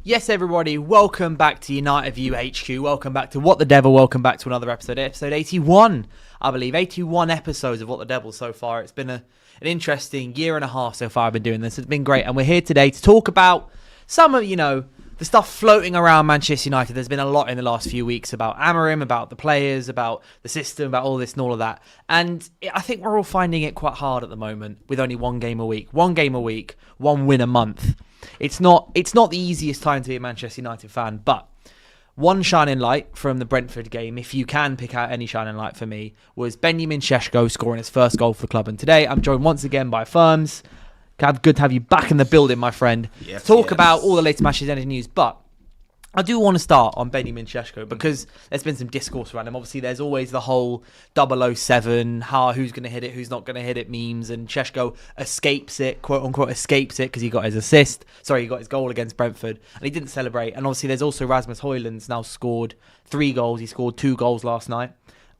Yes, everybody, welcome back to United View HQ. Welcome back to What the Devil. Welcome back to another episode 81, I believe. 81 episodes of What the Devil so far. It's been an interesting year and a half so far I've been doing this. It's been great. And we're here today to talk about some of, the stuff floating around Manchester United. There's been a lot in the last few weeks about Amorim, about the players, about the system, about all this and all of that. And I think we're all finding it quite hard at the moment with only one game a week, one win a month. It's not the easiest time to be a Manchester United fan, but one shining light from the Brentford game, if you can pick out any shining light for me, was Benjamin Šeško scoring his first goal for the club. And today I'm joined once again by Firms. Good to have you back in the building, my friend. Yes, Talk about all the latest Manchester United news, but I do want to start on Benjamin Šeško because there's been some discourse around him. Obviously, there's always the whole 007, who's going to hit it, who's not going to hit it memes, and Šeško escapes it, quote unquote, because he got his he got his goal against Brentford, and he didn't celebrate. And obviously, there's also Rasmus Højlund's now scored 3 goals. He scored 2 goals last night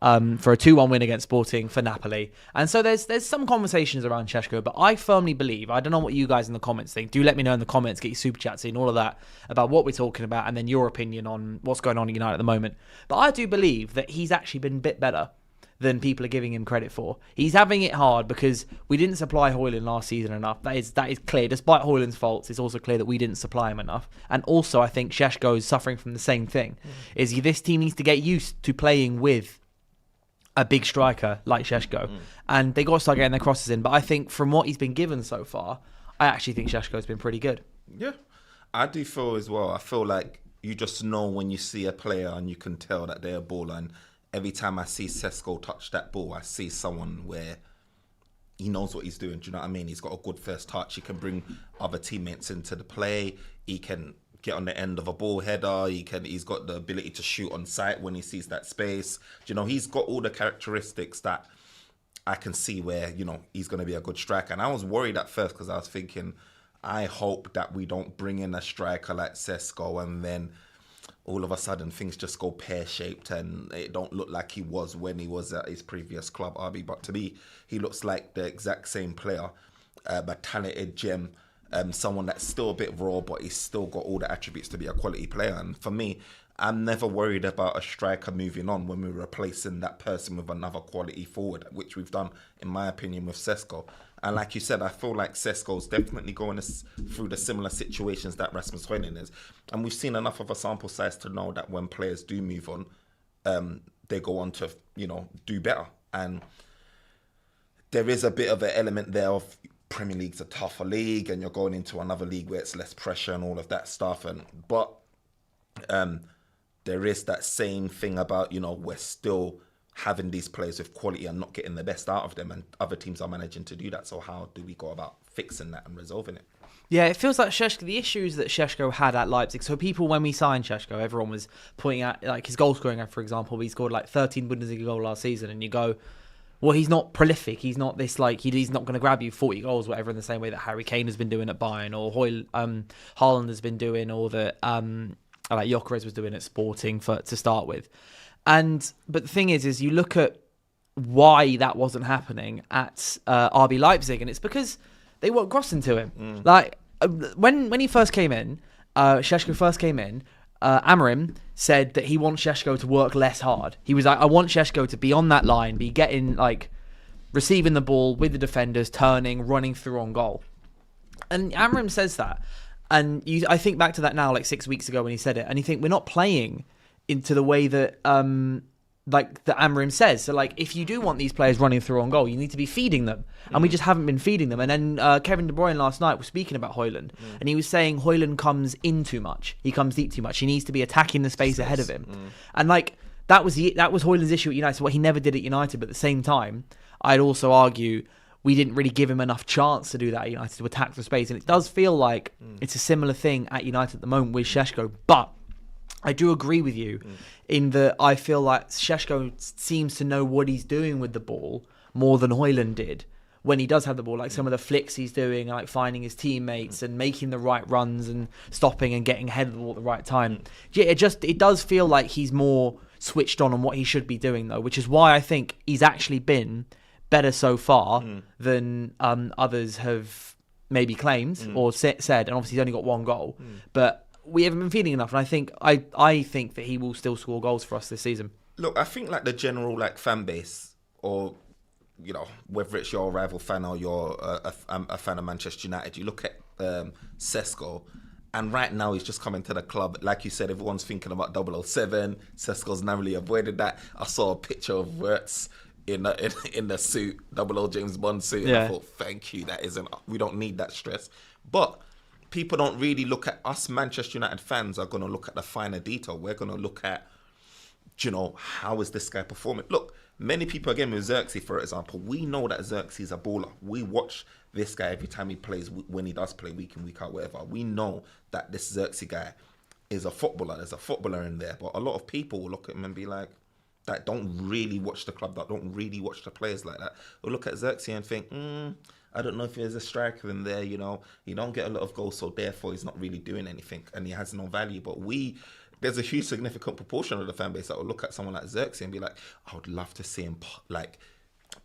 for a 2-1 win against Sporting for Napoli. And so there's some conversations around Šeško, but I firmly believe, I don't know what you guys in the comments think, do let me know in the comments, get your super chats in, all of that, about what we're talking about, and then your opinion on what's going on at United at the moment. But I do believe that he's actually been a bit better than people are giving him credit for. He's having it hard because we didn't supply Højlund last season enough. That is clear. Despite Højlund's faults, it's also clear that we didn't supply him enough. And also, I think Šeško is suffering from the same thing. This team needs to get used to playing with a big striker like Šeško. And they got to start getting their crosses in. But I think from what he's been given so far, I actually think Šeško's been pretty good. Yeah, I do feel as well. I feel like you just know when you see a player and you can tell that they're a baller. And every time I see Šeško touch that ball, I see someone where he knows what he's doing. Do you know what I mean? He's got a good first touch. He can bring other teammates into the play. He can get on the end of a ball header. He's got the ability to shoot on sight when he sees that space. He's got all the characteristics that I can see where, he's going to be a good striker. And I was worried at first because I was thinking, I hope that we don't bring in a striker like Šeško and then all of a sudden things just go pear-shaped and it don't look like he was when he was at his previous club, RB. But to me, he looks like the exact same player, a talented gem. Someone that's still a bit raw, but he's still got all the attributes to be a quality player. And for me, I'm never worried about a striker moving on when we're replacing that person with another quality forward, which we've done, in my opinion, with Šeško. And like you said, I feel like Šeško's definitely going through the similar situations that Rasmus Højlund is. And we've seen enough of a sample size to know that when players do move on, they go on to, do better. And there is a bit of an element there of Premier League's a tougher league and you're going into another league where it's less pressure and all of that stuff. But there is that same thing about, we're still having these players with quality and not getting the best out of them, and other teams are managing to do that. So how do we go about fixing that and resolving it? Yeah, it feels like Šeško, the issues that Šeško had at Leipzig. So people, when we signed Šeško, everyone was pointing out like his goal scoring, for example. He scored like 13 Bundesliga goals last season, and you go, well, he's not prolific. He's not this he's not going to grab you 40 goals, whatever, in the same way that Harry Kane has been doing at Bayern, or Haaland has been doing, or that like Gyökeres was doing at Sporting to start with. But the thing is you look at why that wasn't happening at RB Leipzig, and it's because they weren't crossing to him. Like when he first came in, Šeško first came in. Amorim said that he wants Šeško to work less hard. He was like, I want Šeško to be on that line, be getting receiving the ball with the defenders, turning, running through on goal. And Amorim says that. And I think back to that now, 6 weeks ago when he said it, and you think we're not playing into the way that that Amorim says. So if you do want these players running through on goal, you need to be feeding them. And we just haven't been feeding them. And then Kevin De Bruyne last night was speaking about Højlund, and he was saying Højlund comes in too much. He comes deep too much. He needs to be attacking the space ahead of him. And that was Højlund's issue at United. So what he never did at United, but at the same time, I'd also argue we didn't really give him enough chance to do that at United, to attack the space. And it does feel like it's a similar thing at United at the moment with Šeško. But I do agree with you in that I feel like Šeško seems to know what he's doing with the ball more than Højlund did when he does have the ball. Some of the flicks he's doing, finding his teammates and making the right runs and stopping and getting ahead of the ball at the right time. Yeah, it does feel like he's more switched on what he should be doing, though, which is why I think he's actually been better so far than others have maybe claimed or said. And obviously he's only got 1 goal. But we haven't been feeling enough. And I think that he will still score goals for us this season. Look, I think like the general like fan base, or whether it's your rival fan or you're a fan of Manchester United, you look at Šeško, and right now he's just coming to the club. Like you said, everyone's thinking about 007. Šeško's narrowly avoided that. I saw a picture of Wirtz in the suit, 00 James Bond suit. And I thought, thank you, we don't need that stress. But people don't really look at us. Manchester United fans are going to look at the finer detail. We're going to look at, how is this guy performing? Look, many people, again, with Xerxes, for example, we know that Xerxes is a baller. We watch this guy every time he plays, when he does play week in, week out, whatever. We know that this Xerxes guy is a footballer. There's a footballer in there. But a lot of people will look at him and be like, that don't really watch the club, that don't really watch the players like that. Will look at Xerxes and think, I don't know if there's a striker in there, He don't get a lot of goals, so therefore he's not really doing anything and he has no value. But there's a huge significant proportion of the fan base that will look at someone like Xerxes and be like, I would love to see him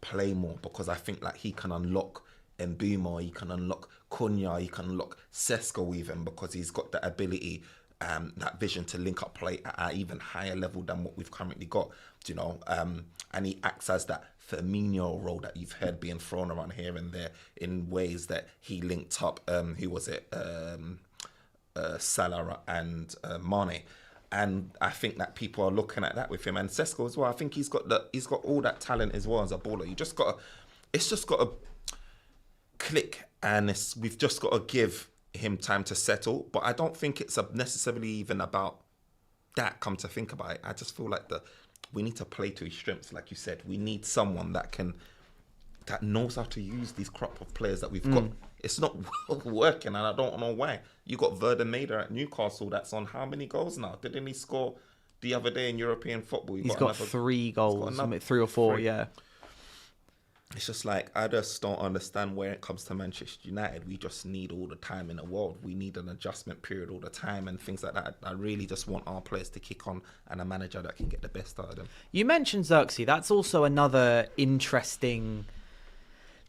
play more, because I think like he can unlock Mbeumo, he can unlock Cunha, he can unlock Šeško even, because he's got that ability, that vision to link up play at an even higher level than what we've currently got, and he acts as that Firmino role that you've heard being thrown around here and there in ways that he linked up, Salah and Mane. And I think that people are looking at that with him, and Šeško as well. I think he's got all that talent as well as a baller. It's just got to click, and we've just got to give him time to settle. But I don't think it's necessarily even about that. Come to think about it, I just feel like we need to play to his strengths, like you said. We need someone that knows how to use these crop of players that we've got. It's not working, and I don't know why. You got Verdemeida at Newcastle that's on how many goals now? Didn't he score the other day in European football? He's got 3 goals, 3 or 4, yeah. It's just like, I just don't understand where it comes to Manchester United. We just need all the time in the world. We need an adjustment period all the time and things like that. I really just want our players to kick on and a manager that can get the best out of them. You mentioned Xerxes. That's also another interesting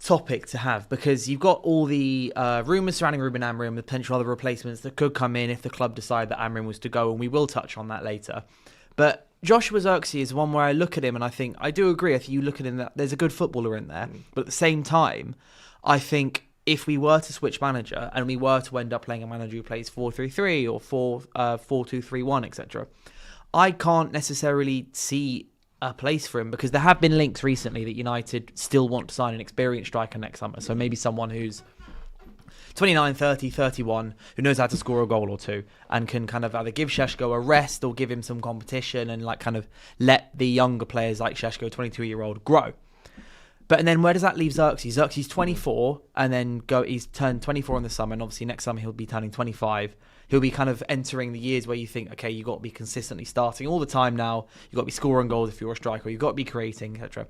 topic to have, because you've got all the rumours surrounding Ruben Amorim, the potential other replacements that could come in if the club decide that Amorim was to go, and we will touch on that later. But Joshua Xerxes is one where I look at him and I think, I do agree, if you look at him, that there's a good footballer in there. But at the same time, I think if we were to switch manager and we were to end up playing a manager who plays 4-3-3 or 4-2-3-1, etc., I can't necessarily see a place for him, because there have been links recently that United still want to sign an experienced striker next summer. So maybe someone who's 29, 30, 31, who knows how to score a goal or two and can kind of either give Šeško a rest or give him some competition and like kind of let the younger players like Šeško, 22-year-old, grow. But then where does that leave Xerxes? Xerxes 24, and then he's turned 24 in the summer, and obviously next summer he'll be turning 25. He'll be kind of entering the years where you think, okay, you've got to be consistently starting all the time now. You've got to be scoring goals if you're a striker. You've got to be creating, etc.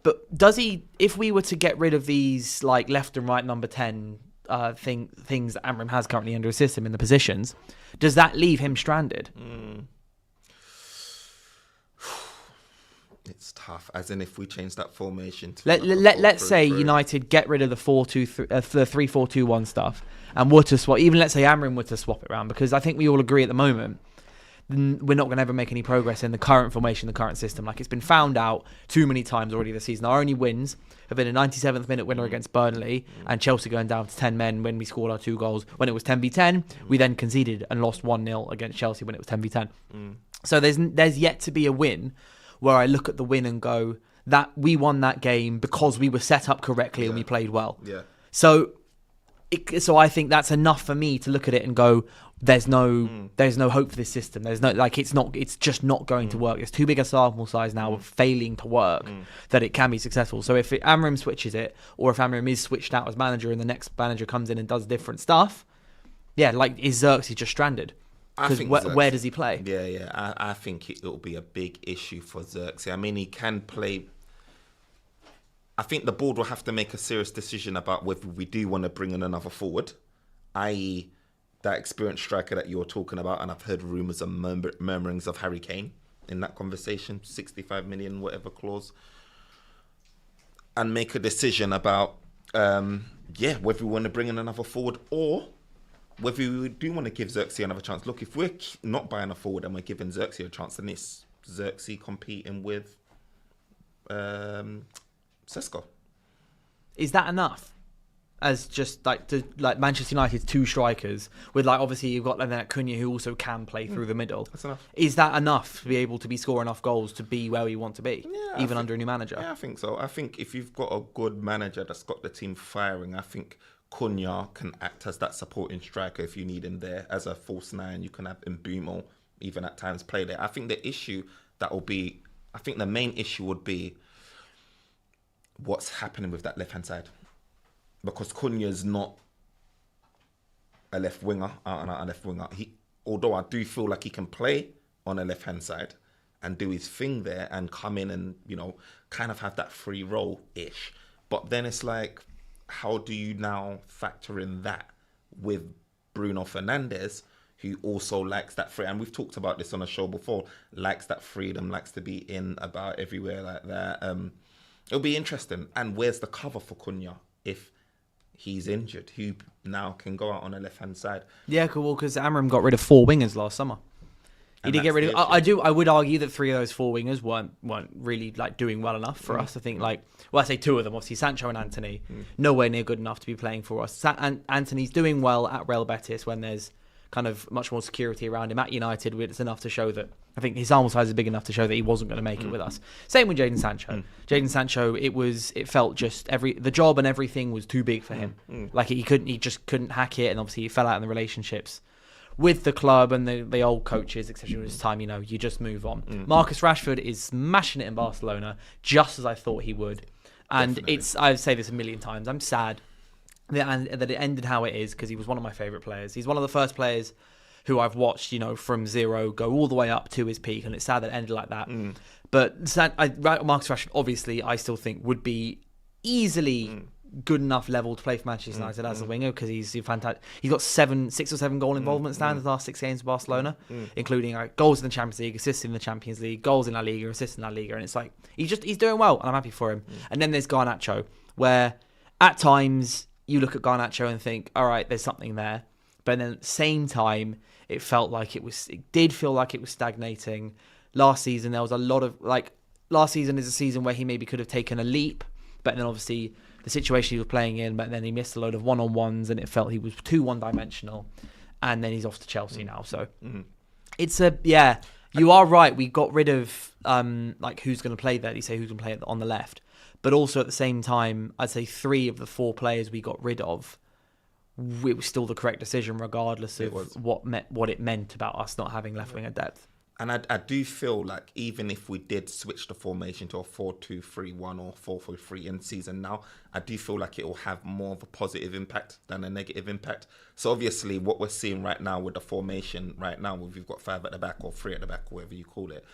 But does he, if we were to get rid of these like left and right number 10 things that Amorim has currently under his system in the positions, does that leave him stranded? It's tough. As in, if we change that formation to let's say United get rid of the 3-4-2-1 stuff and were to swap, even let's say Amorim were to swap it around, because I think we all agree at the moment we're not going to ever make any progress in the current formation, the current system. Like, it's been found out too many times already this season. Our only wins have been a 97th minute winner against Burnley and Chelsea going down to 10 men when we scored our 2 goals. When it was 10v10, we then conceded and lost 1-0 against Chelsea when it was 10v10. So there's yet to be a win where I look at the win and go, that we won that game because we were set up correctly and we played well. Yeah. So I think that's enough for me to look at it and go, there's no hope for this system. There's no, like, it's just not going to work. It's too big a sample size now of failing to work that it can be successful. So if Amorim switches it, or if Amorim is switched out as manager and the next manager comes in and does different stuff, yeah, like, is Xerxes just stranded? Because where does he play? Yeah. I think it'll be a big issue for Xerxes. I mean, he can play. I think the board will have to make a serious decision about whether we do want to bring in another forward, i.e. that experienced striker that you're talking about. And I've heard rumours and murmurings of Harry Kane in that conversation, 65 million, whatever clause. And make a decision about, whether we want to bring in another forward, or whether we do want to give Xerxes another chance. Look, if we're not buying a forward and we're giving Xerxes a chance, then it's Xerxes competing with Šeško. Is that enough? As just like Manchester United's two strikers with like obviously you've got then Cunha who also can play through the middle. That's enough. Is that enough to be able to be scoring enough goals to be where we want to be, even under a new manager? Yeah, I think so. I think if you've got a good manager that's got the team firing, I think Cunha can act as that supporting striker if you need him there as a false nine. You can have Mbumo even at times play there. I think the main issue would be what's happening with that left hand side. Because Cunha's not a left winger, although I do feel like he can play on the left-hand side and do his thing there and come in and, kind of have that free role-ish. But then it's like, how do you now factor in that with Bruno Fernandes, who also likes that free, and we've talked about this on a show before, likes that freedom, likes to be in about everywhere like that. It'll be interesting. And where's the cover for Cunha if he's injured? Who now can go out on the left-hand side? Yeah, cool. Because Amorim got rid of 4 wingers last summer. He did get rid of. I would argue that 3 of those 4 wingers weren't really like doing well enough for us. I think I say 2 of them. Obviously, Sancho and Antony, nowhere near good enough to be playing for us. Antony's doing well at Real Betis when there's kind of much more security around him. At United, it's enough to show that. I think his sample size is big enough to show that he wasn't going to make it with us. Same with Jadon Sancho. Jadon Sancho, it felt just the job and everything was too big for him. Like he just couldn't hack it, and obviously he fell out in the relationships with the club and the old coaches, etc. It was time, you just move on. Marcus Rashford is smashing it in Barcelona, just as I thought he would. And Definitely. I've said this a million times, I'm sad that it ended how it is, because he was one of my favourite players. He's one of the first players who I've watched, from zero go all the way up to his peak, and it's sad that it ended like that. But Marcus Rashford, obviously, I still think would be easily good enough level to play for Manchester United as a winger, because he's fantastic. He's got 6 or 7 goal involvement stands in the last 6 games for Barcelona, including goals in the Champions League, assists in the Champions League, goals in La Liga, assists in La Liga, and it's like he's doing well, and I'm happy for him. And then there's Garnacho, where at times you look at Garnacho and think, all right, there's something there, but then at the same time, it did feel like it was stagnating. Last season, there was a lot of last season is a season where he maybe could have taken a leap, but then obviously the situation he was playing in, but then he missed a load of one-on-ones and it felt he was too one-dimensional, and then he's off to Chelsea now. So it's you are right. We got rid of who's going to play there. You say who's going to play on the left, but also at the same time, I'd say 3 of the 4 players we got rid of, it was still the correct decision, regardless of what it meant about us not having left winger depth. And I do feel like even if we did switch the formation to a 4-2-3-1 or 4-4-3 in season now, I do feel like it will have more of a positive impact than a negative impact. So obviously what we're seeing right now with the formation right now, we've got 5 at the back or 3 at the back, whatever you call it,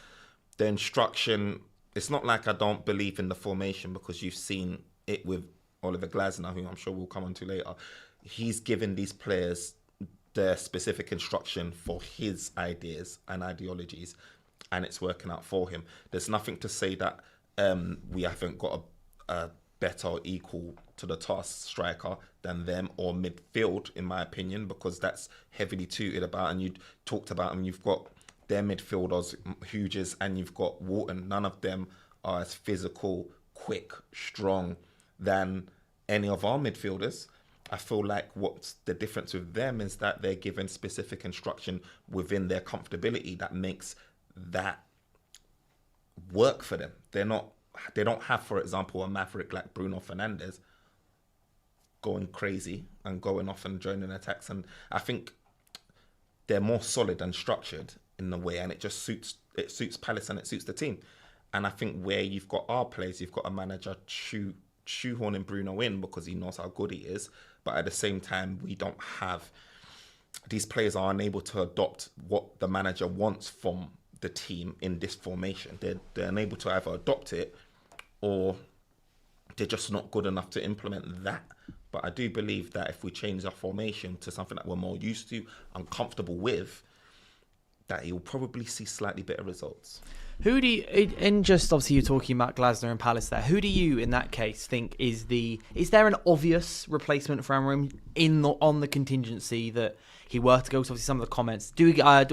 the instruction, it's not like I don't believe in the formation, because you've seen it with Oliver Glasner, who I'm sure we'll come on to later. He's given these players their specific instruction for his ideas and ideologies, and it's working out for him. There's nothing to say that we haven't got a better or equal to the task striker than them, or midfield, in my opinion, because that's heavily tooted about, and you talked about them. You've got their midfielders, Hughes, and you've got Wharton. None of them are as physical, quick, strong than any of our midfielders. I feel like what's the difference with them is that they're given specific instruction within their comfortability that makes that work for them. They don't have, for example, a maverick like Bruno Fernandes going crazy and going off and joining attacks. And I think they're more solid and structured in a way, and it just suits Palace and it suits the team. And I think where you've got our players, you've got a manager shoehorning Bruno in because he knows how good he is. But at the same time, we don't have... These players are unable to adopt what the manager wants from the team in this formation. They're unable to either adopt it, or they're just not good enough to implement that. But I do believe that if we change our formation to something that we're more used to and comfortable with, that he'll probably see slightly better results. Who do you, and just obviously you're talking about Glasner and Palace there, who do you in that case think is there an obvious replacement for Amorim on the contingency that he were to go? So obviously some of the comments do get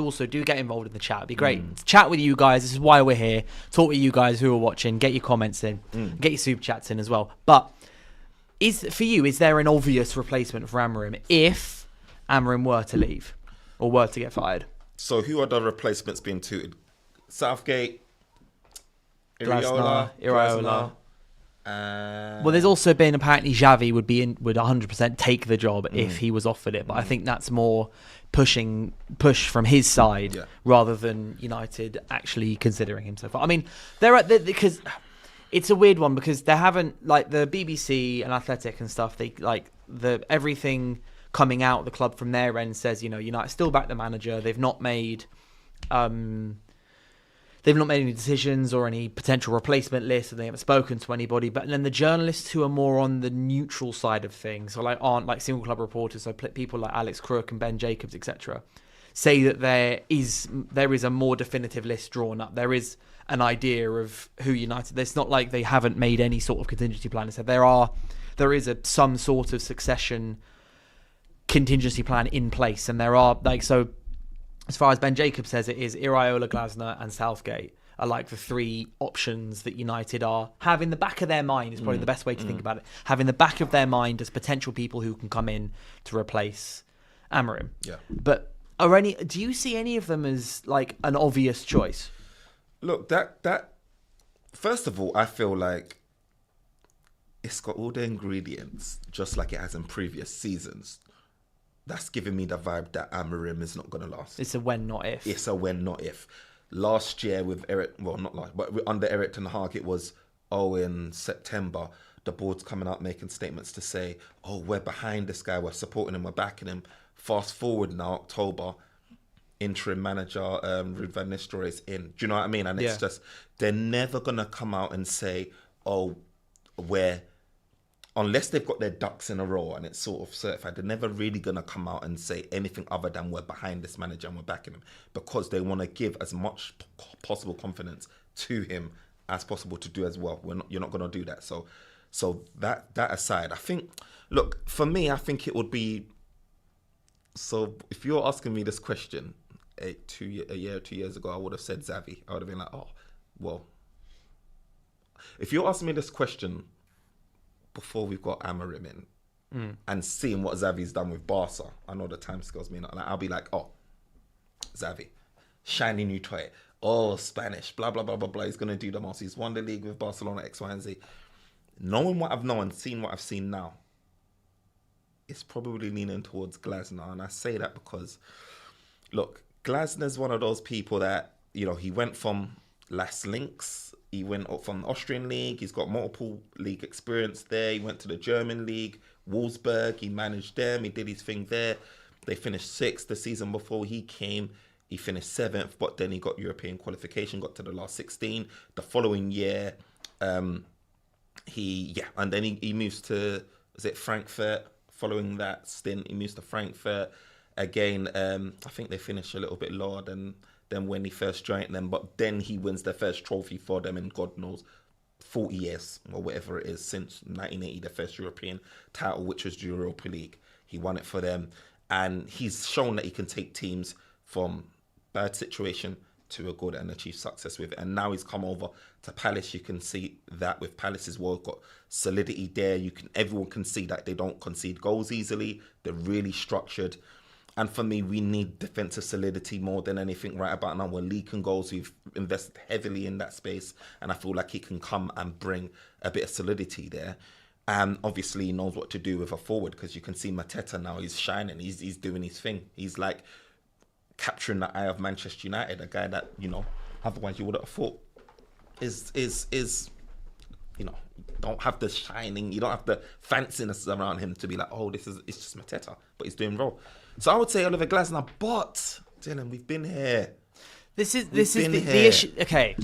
involved in the chat. It'd be great to chat with you guys. This is why we're here. Talk with you guys who are watching. Get your comments in. Get your super chats in as well. But is there an obvious replacement for Amorim if Amorim were to leave or were to get fired? So who are the replacements being tooted? Southgate, Iraola. Well, there's also been apparently Xavi would 100% take the job if he was offered it, but I think that's more push from his side rather than United actually considering him so far. I mean, because it's a weird one because they haven't, like the BBC and Athletic and stuff. They everything coming out of the club from their end says United still back the manager. They've not made any decisions or any potential replacement lists, and they haven't spoken to anybody. But then the journalists who are more on the neutral side of things, or aren't like single club reporters, so people like Alex Crook and Ben Jacobs, etc., say that there is a more definitive list drawn up. There is an idea of who United. It's not like they haven't made any sort of contingency plan. So there is some sort of succession contingency plan in place, and there are so. As far as Ben Jacobs says, it is Iraola, Glasner and Southgate are like the three options that United have in the back of their mind is probably the best way to think about it. Have in the back of their mind as potential people who can come in to replace Amorim. Yeah. But do you see any of them as like an obvious choice? Look, that first of all, I feel like it's got all the ingredients just like it has in previous seasons. That's giving me the vibe that Amorim is not going to last. It's a when, not if. It's a when, not if. Last year with Eric, but under Eric Ten Hag, it was, in September, the board's coming out making statements to say, we're behind this guy, we're supporting him, we're backing him. Fast forward now, October, interim manager Ruud van Nistelrooy is in. Do you know what I mean? And it's just, they're never going to come out and say, unless they've got their ducks in a row and it's sort of certified, they're never really going to come out and say anything other than we're behind this manager and we're backing him, because they want to give as much possible confidence to him as possible to do as well. You're not going to do that. So that aside, I think, look, for me, I think it would be, so if you're asking me this question a year or 2 years ago, I would have said Xavi. I would have been like, if you're asking me this question before we've got Amorim in and seeing what Xavi's done with Barca, I know the time scales mean, and I'll be like, Xavi, shiny new toy, Spanish, blah, blah, blah, blah, blah. He's going to do the most. He's won the league with Barcelona, X, Y, and Z. Knowing what I've known, seeing what I've seen now, it's probably leaning towards Glasner. And I say that because, look, Glasner's one of those people that, he went from Las Links. He went up from the Austrian league. He's got multiple league experience there. He went to the German league, Wolfsburg. He managed them. He did his thing there. They finished 6th the season before he came. He finished 7th, but then he got European qualification, got to the last 16. The following year, and then he moves to, Frankfurt? Following that stint, he moves to Frankfurt. Again, I think they finished a little bit lower than when he first joined them, but then he wins their first trophy for them in God knows 40 years or whatever it is, since 1980, the first European title, which was the Europa League. He won it for them, and he's shown that he can take teams from bad situation to a good and achieve success with it. And now he's come over to Palace. You can see that with Palace as well, got solidity there. Everyone can see that they don't concede goals easily. They're really structured. And for me, we need defensive solidity more than anything right about now. We're leaking goals. We've invested heavily in that space. And I feel like he can come and bring a bit of solidity there. And obviously, he knows what to do with a forward, because you can see Mateta now. He's shining. He's doing his thing. He's like capturing the eye of Manchester United, a guy that, otherwise you would have thought is don't have the shining, you don't have the fanciness around him to be like, it's just Mateta, but he's doing well. So I would say Oliver Glasner, but Dylan, we've been here. This is the issue. Okay,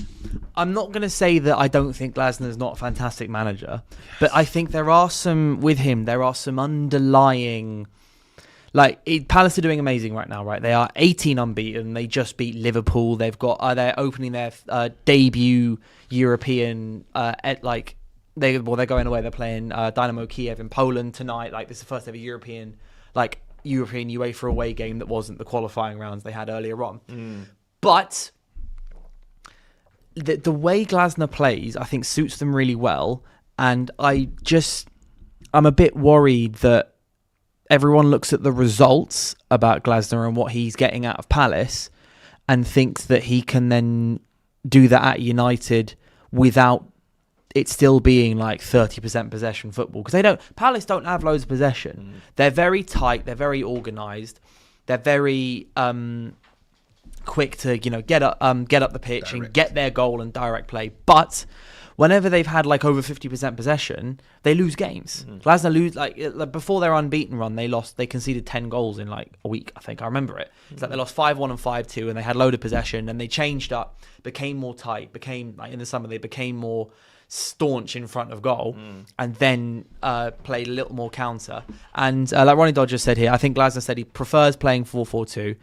I'm not going to say that I don't think Glasner's not a fantastic manager, but I think there are some underlying Palace are doing amazing right now, right? They are 18 unbeaten. They just beat Liverpool. They've got they're opening their debut European they're going away. They're playing Dynamo Kiev in Poland tonight. Like, this is the first ever European UEFA away game that wasn't the qualifying rounds they had earlier on. But the way Glasner plays, I think, suits them really well. And I'm a bit worried that everyone looks at the results about Glasner and what he's getting out of Palace and thinks that he can then do that at United without it still being like 30% possession football. Because Palace don't have loads of possession. They're very tight. They're very organised. They're very quick to get up the pitch and get their goal and direct play. But whenever they've had like over 50% possession, they lose games. Glasner lose before their unbeaten run, they conceded 10 goals in like a week. I think I remember it. It's like they lost 5-1 and 5-2, and they had load of possession, and they changed up, became more tight, became like in the summer they became more staunch in front of goal, and then played a little more counter. And like Ronnie Dodger said here, I think Glasner said he prefers playing 4-4-2.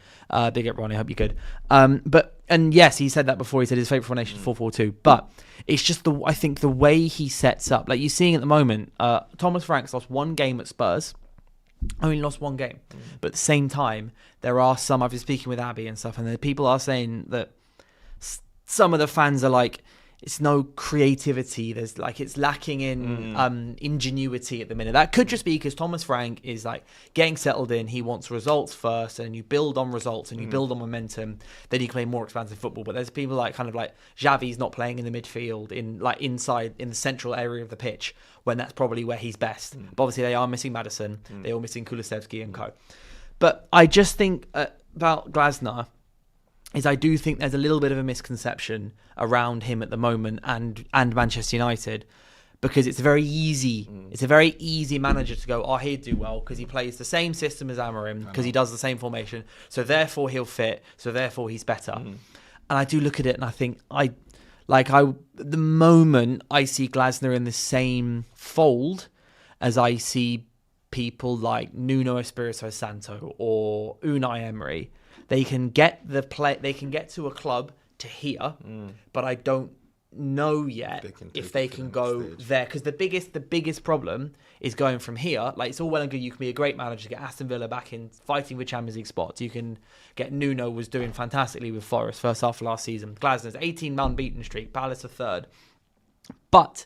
Big up Ronnie, hope you're good. And yes, he said that before. He said his favourite formation is 4-4-2. But it's just I think the way he sets up, like you're seeing at the moment, Thomas Frank's lost one game at Spurs. Only lost one game. But at the same time, there are some, I've been speaking with Abby and stuff, and the people are saying that some of the fans are like, it's no creativity. There's it's lacking in ingenuity at the minute. That could just be because Thomas Frank is like getting settled in. He wants results first, and you build on results and you build on momentum. Then you can play more expansive football. But there's people like Xavi's not playing in the midfield, inside in the central area of the pitch, when that's probably where he's best. But obviously they are missing Maddison. They are missing Kulusevski and co. But I just think about Glasner is I do think there's a little bit of a misconception around him at the moment and Manchester United, because it's very easy. It's a very easy manager to go, he'd do well because he plays the same system as Amorim, because he does the same formation, so therefore he'll fit, so therefore he's better. And I do look at it and I think the moment I see Glasner in the same fold as I see people like Nuno Espirito Santo or Unai Emery, they can get to a club to here, but I don't know yet if they can go there, because the biggest problem is going from here. Like, it's all well and good, you can be a great manager, get Aston Villa back in fighting for Champions League spots. You can get Nuno was doing fantastically with Forest first half of last season. Glasner's 18 unbeaten streak, Palace a third. But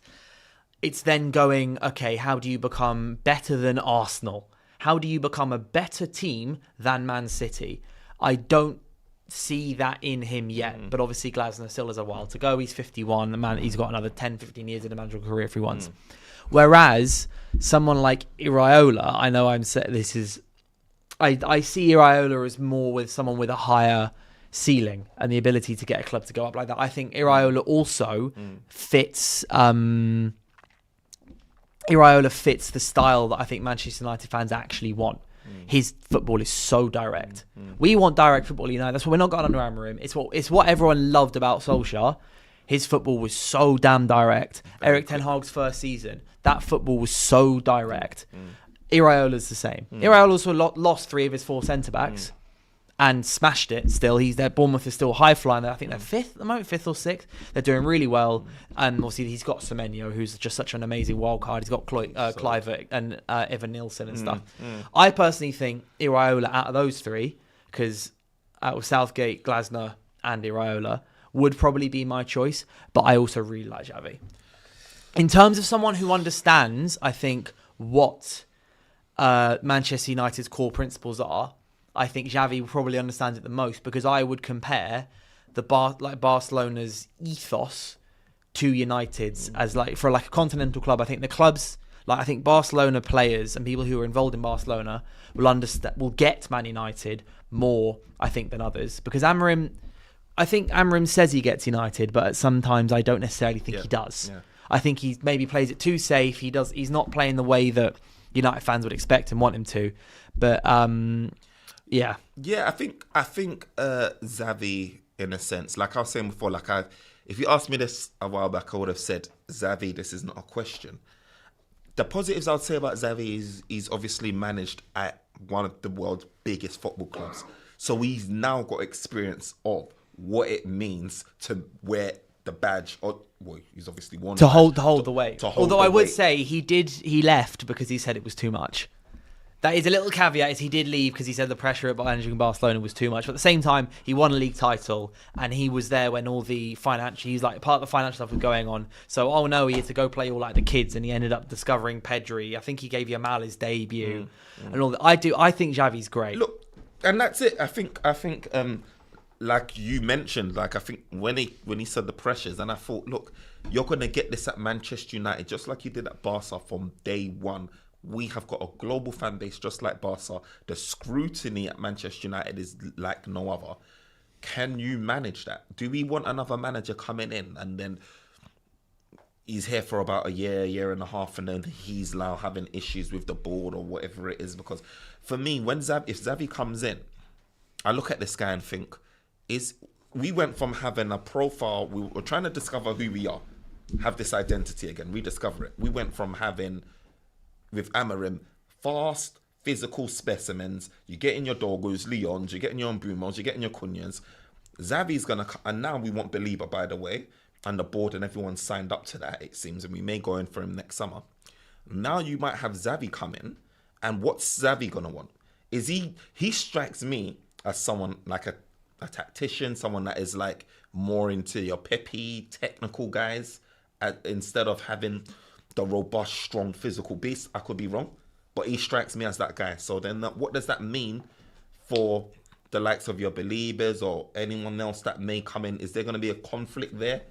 it's then going, okay, how do you become better than Arsenal? How do you become a better team than Man City? I don't see that in him yet, but obviously Glasner still has a while to go. He's 51. The man, he's got another 10-15 years in a managerial career if he wants. Whereas someone like Iraola, I know I see Iraola as more with someone with a higher ceiling and the ability to get a club to go up like that. I think Iraola also fits. Iraola fits the style that I think Manchester United fans actually want. His football is so direct. We want direct football, that's what we're not got under Amorim. It's what everyone loved about Solskjaer. His football was so damn direct. Eric Ten Hag's first season, that football was so direct. Iraola's the same. Iraola also lost 3 of his 4 centre-backs and smashed it still. Bournemouth is still high flying. I think they're 5th at the moment, 5th or 6th. They're doing really well. And obviously he's got Semenyo, who's just such an amazing wild card. He's got Kluivert and Evan Nielsen and stuff. I personally think Iraola, out of those 3, because out of Southgate, Glasner and Iraola, would probably be my choice. But I also really like Xavi. In terms of someone who understands, I think, what Manchester United's core principles are, I think Xavi probably understands it the most, because I would compare Barcelona's ethos to United's as for a continental club. I think the clubs, I think Barcelona players and people who are involved in Barcelona will get Man United more, I think, than others, because Amorim says he gets United, but sometimes I don't necessarily think he does. Yeah. I think he maybe plays it too safe. He's not playing the way that United fans would expect and want him to, but. Yeah, I think Xavi, in a sense, like I was saying before, if you asked me this a while back, I would have said, Xavi, this is not a question. the positives I'd say about Xavi is he's obviously managed at one of the world's biggest football clubs. So he's now got experience of what it means to wear the badge. Or, well, he's obviously worn to hold the weight. Although I would weight. say he left because he said it was too much. That is a little caveat, is he did leave because he said the pressure of managing Barcelona was too much. But at the same time, he won a league title and he was there when all the financial, he's like part of the financial stuff was going on. So, oh no, he had to go play all like the kids and he ended up discovering Pedri. I think he gave Yamal his debut and all that. I think Xavi's great. Look, and that's it. I think like you mentioned, like I think when he said the pressures, and I thought, look, you're gonna get this at Manchester United just like you did at Barca from day one. We have got a global fan base just like Barca. The scrutiny at Manchester United is like no other. Can you manage that? Do we want another manager coming in and then he's here for about a year and a half, and then he's now having issues with the board or whatever it is? Because for me, if Xavi comes in, I look at this guy and think, we went from having a profile, we were trying to discover who we are, have this identity again, rediscover it. We went from having, with Amorim, fast, physical specimens. You get in your Dorgus, Leons, you get in your Mbumos, you get in your Cunyans. Xavi's going to... And now we want Belieber, by the way. And the board and everyone signed up to that, it seems. And we may go in for him next summer. Now you might have Xavi come in. And what's Xavi going to want? He strikes me as someone like a tactician, someone that is like more into your peppy, technical guys, instead of having the robust, strong physical beast. I could be wrong, but he strikes me as that guy. So then what does that mean for the likes of your Believers or anyone else that may come in? Is there going to be a conflict there?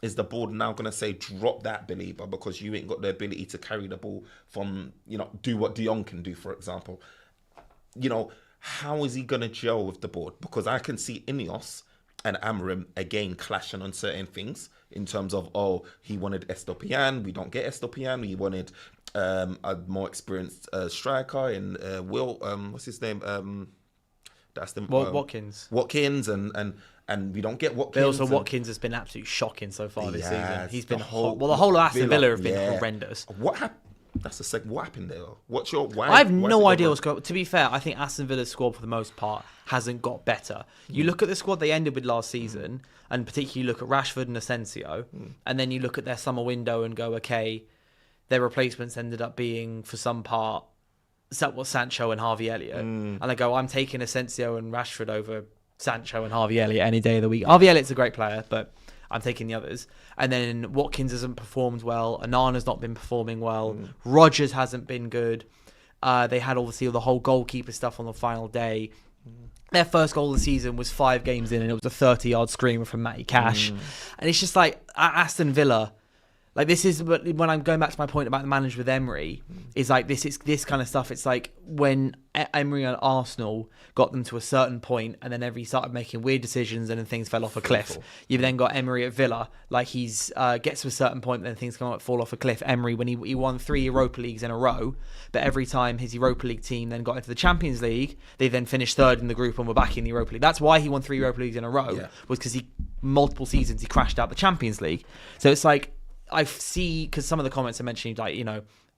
Is the board now going to say, drop that Belieber because you ain't got the ability to carry the ball from, do what De Jong can do, for example? How is he going to gel with the board? Because I can see Ineos and Amorim again clashing on certain things in terms of, he wanted Estopian, we don't get Estopian. We wanted a more experienced striker in Will, what's his name? That's the Watkins. Watkins, and we don't get Watkins. But also Watkins has been absolutely shocking so far this season. He's been the whole of Aston Villa have been horrendous. What happened? That's the second. What happened there? I have no idea what's going on. To be fair, I think Aston Villa's squad for the most part hasn't got better. You look at the squad they ended with last season, and particularly look at Rashford and Asensio, and then you look at their summer window and go, okay, their replacements ended up being, for some part, Sancho and Harvey Elliott. And I go, I'm taking Asensio and Rashford over Sancho and Harvey Elliott any day of the week. Harvey Elliott's a great player, but I'm taking the others. And then Watkins hasn't performed well. Onana's not been performing well. Rodgers hasn't been good. They had obviously the whole goalkeeper stuff on the final day. Their first goal of the season was 5 games in, and it was a 30-yard screamer from Matty Cash. And it's just like, at Aston Villa, like this is when I'm going back to my point about the manager with Emery, is like this kind of stuff. It's like when Emery and Arsenal got them to a certain point, and then Emery started making weird decisions, and then things fell off a cliff. You've then got Emery at Villa, like he's gets to a certain point, then things fall off a cliff. Emery, when he won 3 Europa Leagues in a row, but every time his Europa League team then got into the Champions League, they then finished 3rd in the group and were back in the Europa League. That's why he won 3 Europa Leagues in a row, was because multiple seasons he crashed out the Champions League. So it's like, I see, because some of the comments are mentioning, like,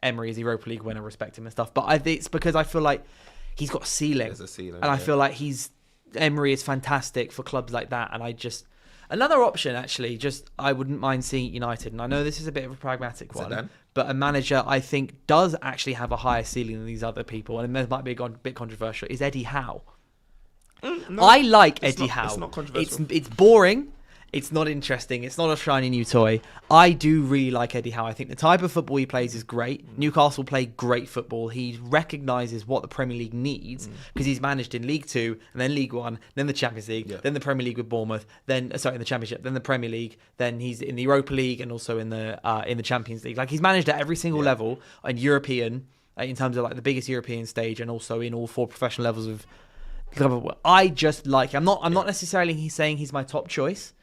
Emery is a Europa League winner, respect him and stuff. But it's because I feel like he's got a ceiling. There's a ceiling. And I feel like Emery is fantastic for clubs like that. And another option, actually, I wouldn't mind seeing United. And I know this is a bit of a pragmatic one, but a manager I think does actually have a higher ceiling than these other people, and it might be a bit controversial, is Eddie Howe. No, I like Eddie Howe. It's not controversial. It's boring. It's not interesting. It's not a shiny new toy. I do really like Eddie Howe. I think the type of football he plays is great. Newcastle play great football. He recognises what the Premier League needs because he's managed in League 2 and then League 1, then the Champions League, then the Premier League with Bournemouth, in the Championship, then the Premier League, then he's in the Europa League and also in the Champions League. Like, he's managed at every single level and European, in terms of like the biggest European stage, and also in all 4 professional levels of. I just like him. I'm not necessarily saying he's my top choice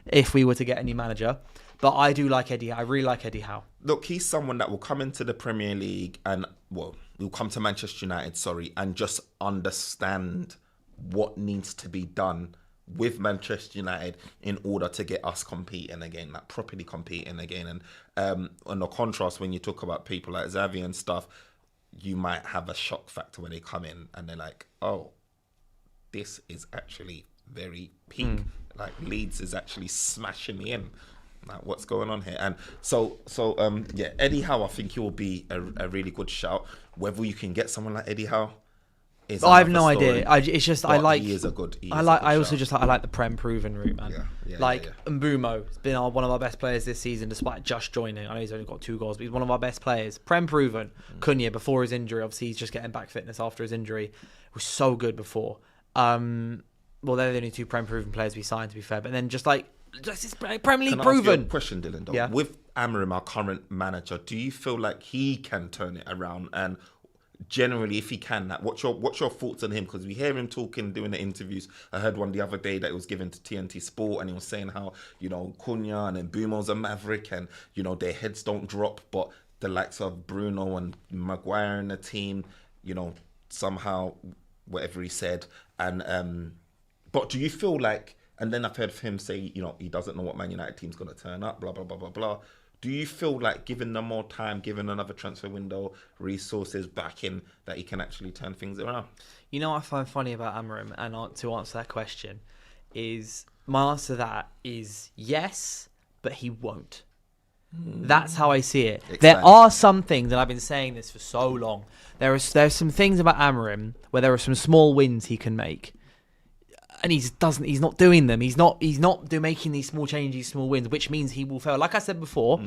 if we were to get a new manager, but I do like Eddie. I really like Eddie Howe. Look, he's someone that will come into the Premier League and will come to Manchester United, and just understand what needs to be done with Manchester United in order to get us competing again, like properly competing again. And on the contrast, when you talk about people like Xavi and stuff, you might have a shock factor when they come in and they're like, oh, this is actually very peak. Like Leeds is actually smashing me in. Like, what's going on here? And so Eddie Howe, I think he will be a really good shout. Whether you can get someone like Eddie Howe, I have no idea. It's just but I like. He is a good. I like the Prem proven route, man. Yeah, Mbumo has been one of our best players this season, despite just joining. I know he's only got 2 goals, but he's one of our best players. Prem proven. Cunha before his injury, obviously he's just getting back fitness after his injury. Was so good before. Well, they're the only 2 Prem proven players we signed, to be fair. But then just this Premier League proven. Can I ask you a question, Dylan? Though? Yeah. With Amorim, our current manager, do you feel like he can turn it around? And generally, if he can, like, what's your thoughts on him? Because we hear him talking, doing the interviews. I heard one the other day that it was given to TNT Sport, and he was saying how, Cunha and Mbumo's a maverick, and their heads don't drop, but the likes of Bruno and Maguire in the team, somehow whatever he said, and but do you feel like? And then I've heard him say, he doesn't know what Man United team's going to turn up, blah blah blah blah blah. Do you feel like giving them more time, giving another transfer window, resources back in, that he can actually turn things around? You know what I find funny about Amorim, and to answer that question, is my answer to that is yes, but he won't. That's how I see it. Expand. There are some things, and I've been saying this for so long. There's some things about Amorim where there are some small wins he can make. And he's not doing them. He's not making these small changes, small wins, which means he will fail. Like I said before,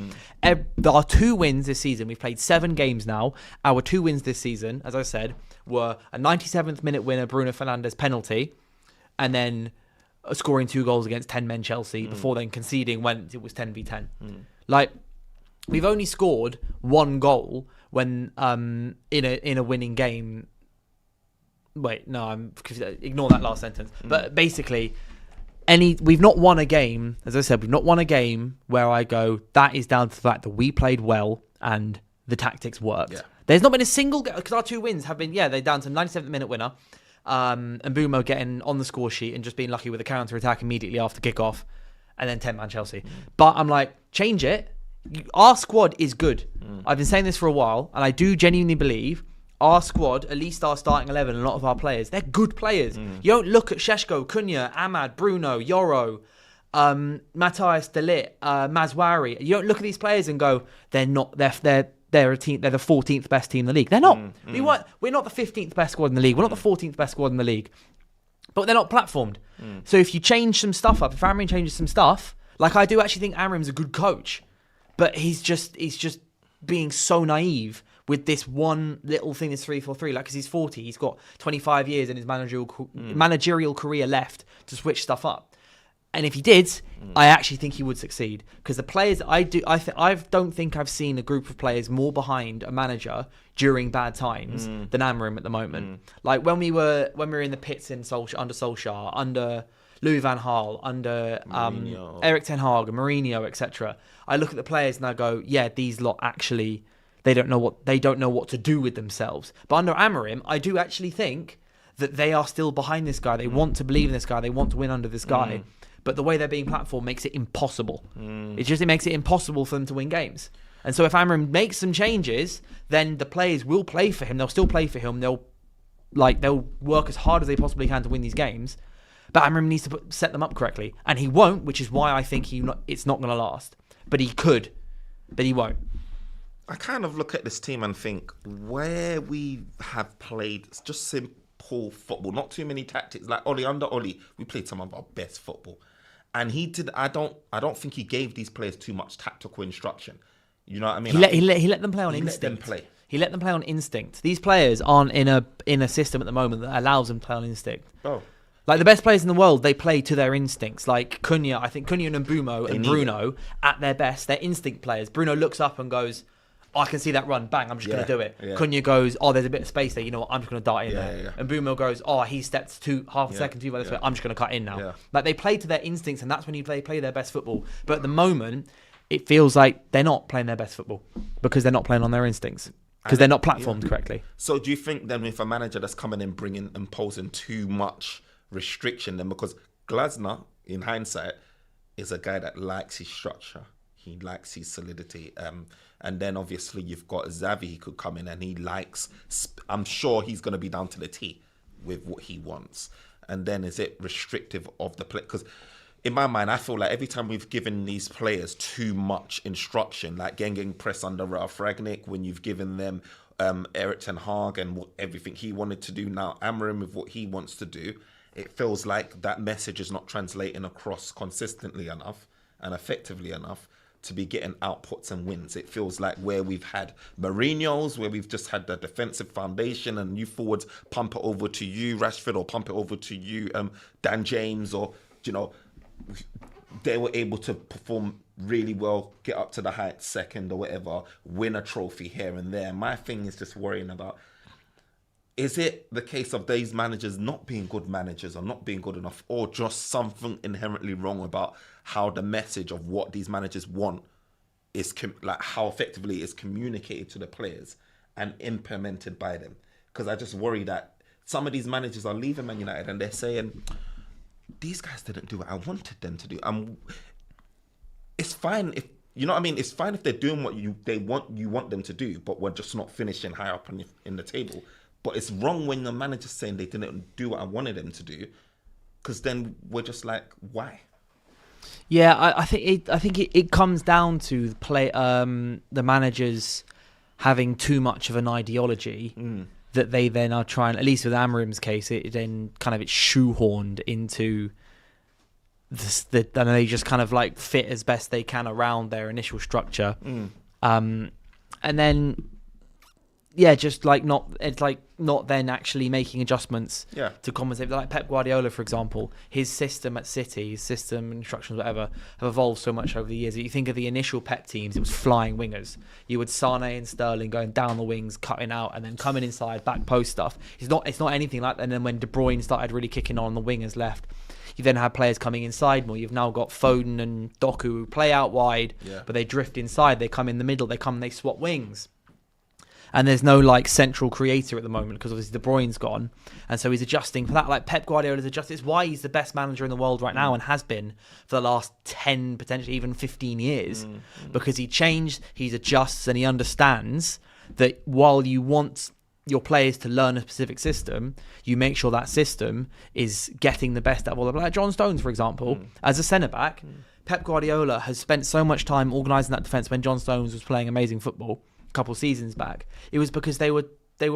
there are 2 wins this season. We've played 7 games now. Our 2 wins this season, as I said, were a 97th minute winner, Bruno Fernandes penalty, and then scoring 2 goals against 10 men Chelsea before then conceding when it was 10v10. Like, we've only scored 1 goal when in a winning game. Wait, no, ignore that last sentence. But basically, we've not won a game, as I said, we've not won a game where I go, that is down to the fact that we played well and the tactics worked. Yeah. There's not been a single, because our 2 wins have been, they're down to 97th minute winner, and Mbumo getting on the score sheet and just being lucky with a counter-attack immediately after kickoff, and then 10-man Chelsea. But I'm like, change it. Our squad is good. I've been saying this for a while, and I do genuinely believe our squad, at least our starting 11, a lot of our players, they're good players. You don't look at Šeško, Cunha, Ahmad, Bruno, Yoro, Matthias de Ligt, Mazwari. You don't look at these players and go, they're a team. They're the 14th best team in the league. They're not. We're not the 15th best squad in the league. We're not the 14th best squad in the league. But they're not platformed. So if you change some stuff up, if Amorim changes some stuff, like I do actually think Amorim's a good coach, but he's just being so naive with this one little thing, this 3-4-3, like, because he's 40, he's got 25 years in his managerial career left to switch stuff up. And if he did, I actually think he would succeed, because the players I don't think I've seen a group of players more behind a manager during bad times than Amorim at the moment. Like when we were in the pits under Solskjaer, under Louis van Gaal, under Erik ten Hag, Mourinho, etc. I look at the players and I go, yeah, these lot actually. They don't know what to do with themselves. But under Amorim, I do actually think that they are still behind this guy. They want to believe in this guy. They want to win under this guy. But the way they're being platformed makes it impossible. It makes it impossible for them to win games. And so if Amorim makes some changes, then the players will play for him. They'll still play for him. They'll work as hard as they possibly can to win these games. But Amorim needs to set them up correctly. And he won't, which is why I think it's not going to last. But he could. But he won't. I kind of look at this team and think where we have played just simple football, not too many tactics. Like under Oli, we played some of our best football, and he did. I don't think he gave these players too much tactical instruction. You know what I mean? He let them play on instinct. He let them play on instinct. These players aren't in a system at the moment that allows them to play on instinct. Oh. Like the best players in the world, they play to their instincts. Like Cunha, I think Cunha and Mbumo and Bruno, at their best, they're instinct players. Bruno looks up and goes, I can see that run, bang, I'm just going to do it. Yeah. Cunha goes, oh, there's a bit of space there, you know what, I'm just going to dart in there. Yeah. And Mbumo goes, oh, he stepped half a second too far this way, I'm just going to cut in now. Yeah. Like they play to their instincts, and that's when they play their best football. But at the moment, it feels like they're not playing their best football because they're not playing on their instincts. Because they're not platformed correctly. So do you think then if a manager that's coming in imposing too much restriction, then because Glasner, in hindsight, is a guy that likes his structure. He likes his solidity. And then obviously you've got Xavi, he could come in and he likes, I'm sure he's going to be down to the T with what he wants. And then is it restrictive of the play? Because in my mind, I feel like every time we've given these players too much instruction, like getting press under Ralf Rangnick, when you've given them Erik ten Hag and everything he wanted to do, now Amorim with what he wants to do, it feels like that message is not translating across consistently enough and effectively enough to be getting outputs and wins. It feels like where we've had Mourinho's, where we've just had the defensive foundation and you forwards pump it over to you, Rashford, or pump it over to you, Dan James, or, you know, they were able to perform really well, get up to the heights second or whatever, win a trophy here and there. My thing is just worrying about, is it the case of these managers not being good managers or not being good enough, or just something inherently wrong about how the message of what these managers want is like how effectively it's communicated to the players and implemented by them? Because I just worry that some of these managers are leaving Man United and they're saying, these guys didn't do what I wanted them to do. It's fine if, you know what I mean? It's fine if they're doing what you want them to do, but we're just not finishing high up in the table. But it's wrong when the manager's saying they didn't do what I wanted them to do, because then we're just like, why? Yeah, I think it comes down to the managers having too much of an ideology that they then are trying. At least with Amorim's case, it's shoehorned into this. And they just kind of like fit as best they can around their initial structure, and then. Yeah, just like not then actually making adjustments to compensate. Like Pep Guardiola, for example, his system at City, his system, instructions, whatever, have evolved so much over the years. If you think of the initial Pep teams, it was flying wingers. You would Sane and Sterling going down the wings, cutting out, and then coming inside, back post stuff. It's not anything like that. And then when De Bruyne started really kicking on the wingers left, you then had players coming inside more. You've now got Foden and Doku who play out wide, but they drift inside. They come in the middle. They swap wings. And there's no like central creator at the moment because obviously De Bruyne's gone, and so he's adjusting for that. Like Pep Guardiola's adjusting. It's why he's the best manager in the world right now and has been for the last 10, potentially even 15 years, because he adjusts, and he understands that while you want your players to learn a specific system, you make sure that system is getting the best out of all of them. Like John Stones, for example, as a centre-back, Pep Guardiola has spent so much time organising that defence when John Stones was playing amazing football couple seasons back. It was because they were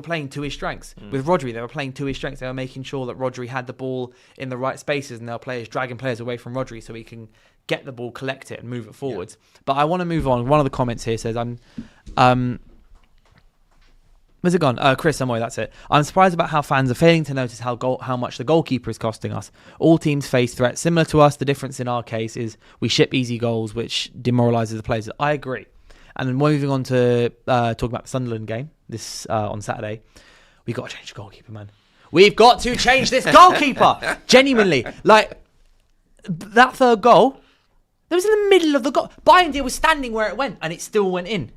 playing to his strengths. With Rodri, they were playing to his strengths. They were making sure that Rodri had the ball in the right spaces, and their players dragging players away from Rodri so he can get the ball, collect it, and move it forwards. But I want to move on. One of the comments here says, where's it gone? Chris Amoy, that's it. I'm surprised about how fans are failing to notice how much the goalkeeper is costing us. All teams face threats similar to us. The difference in our case is we ship easy goals, which demoralises the players. I agree. And then moving on to talk about the Sunderland game this on Saturday, we've got to change the goalkeeper, man. We've got to change this goalkeeper. Genuinely. Like, that third goal, it was in the middle of the goal. Bayindir was standing where it went, and it still went in.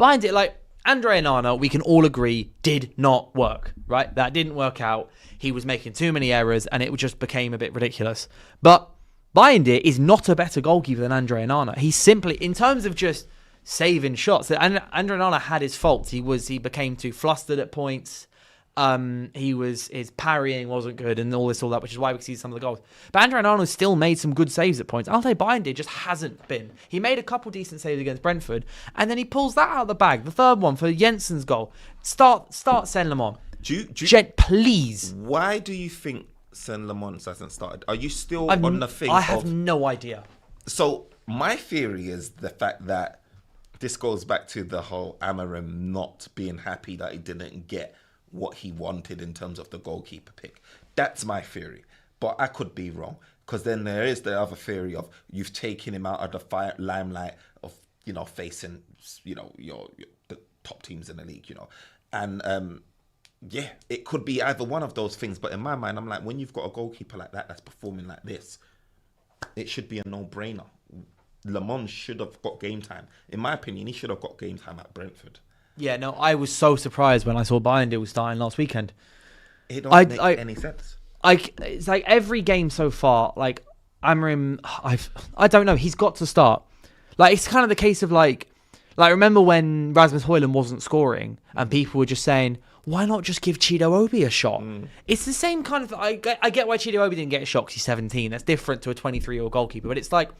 Bayindir, like, Andre Onana, we can all agree, did not work, right? That didn't work out. He was making too many errors, and it just became a bit ridiculous. But Bayindir is not a better goalkeeper than Andre Onana. He's simply, in terms of just saving shots, and Andre Onana had his faults. He became too flustered at points. His parrying wasn't good, and all that, which is why we see some of the goals. But Andre Onana still made some good saves at points. Although Bayindir just hasn't been. He made a couple decent saves against Brentford, and then he pulls that out of the bag. The third one for Jensen's goal. Start Sen Lamont. Please. Why do you think Sen Lamont hasn't started? Are you still on the thing? I have no idea. So my theory is the fact that this goes back to the whole Amorim not being happy that he didn't get what he wanted in terms of the goalkeeper pick. That's my theory. But I could be wrong. Because then there is the other theory of you've taken him out of the limelight of, facing, the top teams in the league, And, it could be either one of those things. But in my mind, I'm like, when you've got a goalkeeper like that that's performing like this, it should be a no-brainer. Lamont should have got game time. In my opinion, he should have got game time at Brentford. Yeah, no, I was so surprised when I saw Bayindir was starting last weekend. It don't make any sense. it's like every game so far, like Amorim, I don't know. He's got to start. Like it's kind of the case of like remember when Rasmus Højlund wasn't scoring and people were just saying, why not just give Chido Obi a shot? It's the same kind of. I get why Chido Obi didn't get a shot because he's 17. That's different to a 23-year-old goalkeeper. But it's like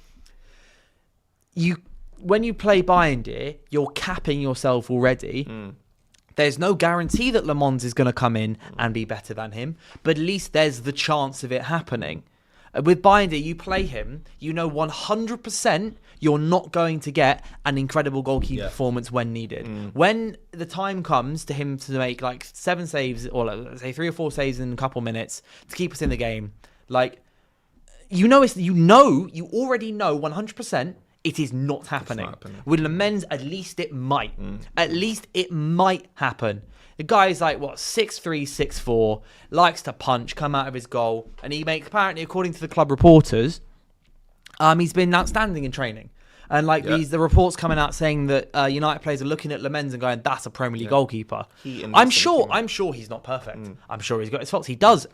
when you play Bayern, you're capping yourself already. There's no guarantee that Le Mans is going to come in and be better than him, but at least there's the chance of it happening. With Binder, you play him, you know 100% you're not going to get an incredible goalkeeper performance when needed. When the time comes to him to make like 7 saves, or let's say 3 or 4 saves in a couple minutes to keep us in the game, like you already know 100%. It is not happening. With Le Mans, at least it might. At least it might happen. The guy's like, 6'3", 6'4", likes to punch, come out of his goal. And he makes, apparently, according to the club reporters, he's been outstanding in training. And the reports coming out saying that United players are looking at Le Mans and going, that's a Premier League goalkeeper. I'm sure he's not perfect. I'm sure he's got his faults. He does.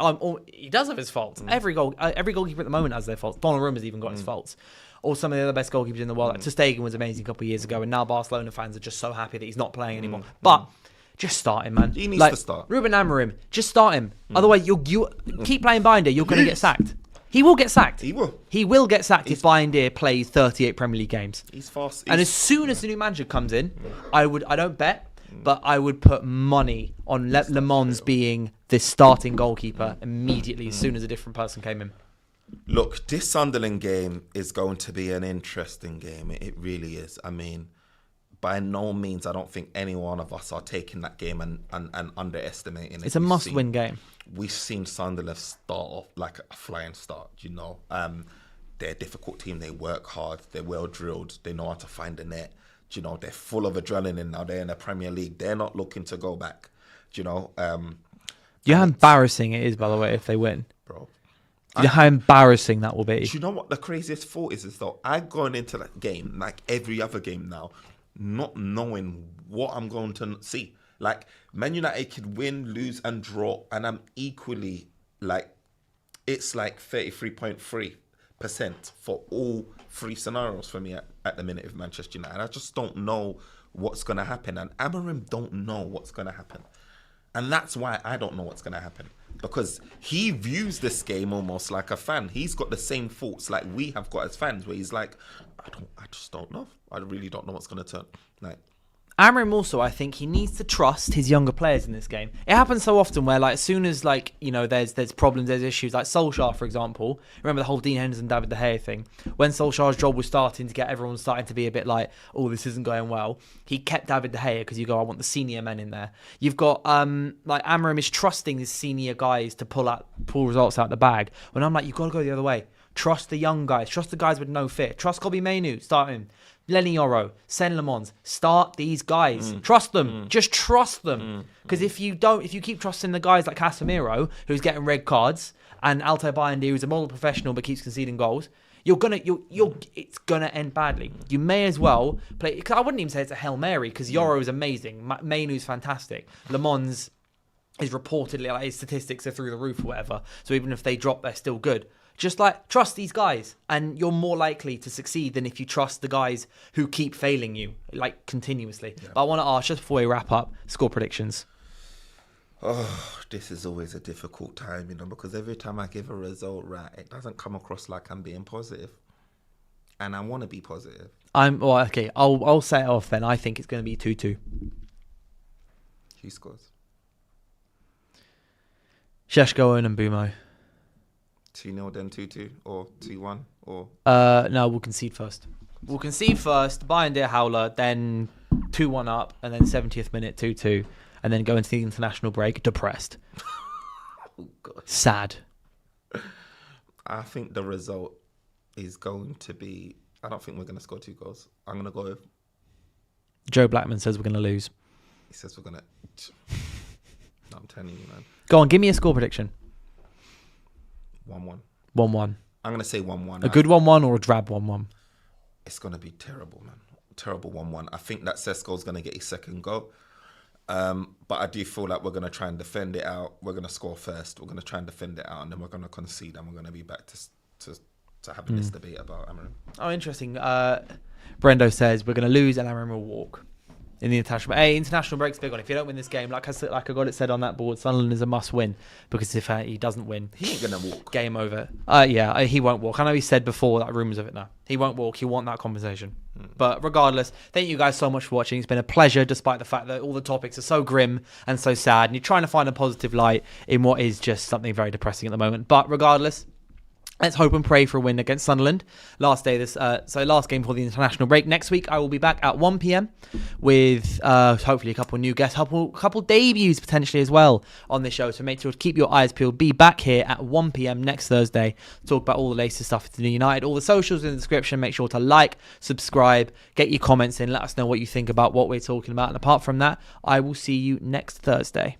He does have his faults. Every goalkeeper at the moment has their faults. Donnarumma's even got his faults. Or some of the other best goalkeepers in the world. Like Ter Stegen was amazing a couple of years ago, and now Barcelona fans are just so happy that he's not playing anymore. But just start him, man. He needs to start. Ruben Amorim, just start him. Otherwise, you keep playing Binder, you're going to get sacked. He will get sacked. He will. He will get sacked if Binder plays 38 Premier League games. He's fast. And as soon as the new manager comes in, I don't bet, but I would put money on Le Mans being the starting goalkeeper immediately as soon as a different person came in. Look, this Sunderland game is going to be an interesting game. It really is. I mean, by no means, I don't think any one of us are taking that game and underestimating it. It's a must-win game. We've seen Sunderland start off like a flying start, you know. They're a difficult team. They work hard. They're well-drilled. They know how to find the net. You know, they're full of adrenaline now. They're in the Premier League. They're not looking to go back, you know. You know how embarrassing it is, by the way, if they win? Bro. You know how embarrassing that will be. Do you know what the craziest thought is though? I'm going into that game, like every other game now, not knowing what I'm going to see. Like, Man United could win, lose, and draw, and I'm equally, like, it's like 33.3% for all 3 scenarios for me at the minute with Manchester United. I just don't know what's going to happen, and Amorim don't know what's going to happen. And that's why I don't know what's going to happen. Because he views this game almost like a fan. He's got the same thoughts like we have got as fans, where he's like, I just don't know. I really don't know what's going to turn. Like, Amorim also, I think he needs to trust his younger players in this game. It happens so often where, like, as soon as, like, you know, there's problems, there's issues. Like Solskjaer, for example. Remember the whole Dean Henderson, David De Gea thing? When Solskjaer's job was starting to get everyone starting to be a bit like, oh, this isn't going well, he kept David De Gea because you go, I want the senior men in there. You've got, like, Amorim is trusting his senior guys to pull results out the bag. When I'm like, you've got to go the other way. Trust the young guys. Trust the guys with no fear. Trust Kobe Mainu. Start him. Lenny Yoro, Sen Le Mans, start these guys. Trust them. Just trust them. Because if you keep trusting the guys like Casemiro, who's getting red cards, and Alto Bayandi, who's a model professional but keeps conceding goals, it's gonna end badly. You may as well play. Because I wouldn't even say it's a Hail Mary, because Yoro is amazing, Mainu's fantastic, Le Mans is reportedly, like, his statistics are through the roof or whatever. So even if they drop, they're still good. Just like trust these guys, and you're more likely to succeed than if you trust the guys who keep failing you, like, continuously. Yeah. But I want to ask, just before we wrap up, score predictions. Oh, this is always a difficult time, you know, because every time I give a result right, it doesn't come across like I'm being positive, and I want to be positive. Okay. I'll set it off then. I think it's going to be 2-2. Who scores? Šeško and Mbumo. 2-0, then 2-2, or 2-1, or... No, we'll concede first. Bayern Der Howler, then 2-1 up, and then 70th minute 2-2, and then go into the international break depressed. Oh, God. Sad. I think the result is going to be... I don't think we're going to score 2 goals. I'm going to go with... Joe Blackman says we're going to lose. He says we're going to... No, I'm telling you, man. Go on, give me a score prediction. 1-1. 1-1. I'm going to say 1-1. A good 1-1 or a drab 1-1? It's going to be terrible, man. Terrible 1-1. I think that Šeško's going to get his second goal. But I do feel like we're going to try and defend it out. We're going to score first. We're going to try and defend it out, and then we're going to concede, and we're going to be back to having this debate about Amorim. Oh, interesting. Brendo says we're going to lose and Amorim will walk in the international. Hey, international break's big on. If you don't win this game, like I got it said on that board, Sunderland is a must win, because if he doesn't win, He ain't going to walk. game over. Yeah, he won't walk. I know he said before that rumours of it now. He won't walk. He'll want that compensation. But regardless, thank you guys so much for watching. It's been a pleasure, despite the fact that all the topics are so grim and so sad, and you're trying to find a positive light in what is just something very depressing at the moment. But regardless, let's hope and pray for a win against Sunderland. Last game before the international break. Next week, I will be back at 1 p.m. with hopefully a couple new guests, couple debuts potentially as well on this show. So make sure to keep your eyes peeled. Be back here at 1 p.m. next Thursday to talk about all the latest stuff to the United. All the socials in the description. Make sure to like, subscribe, get your comments in. Let us know what you think about what we're talking about. And apart from that, I will see you next Thursday.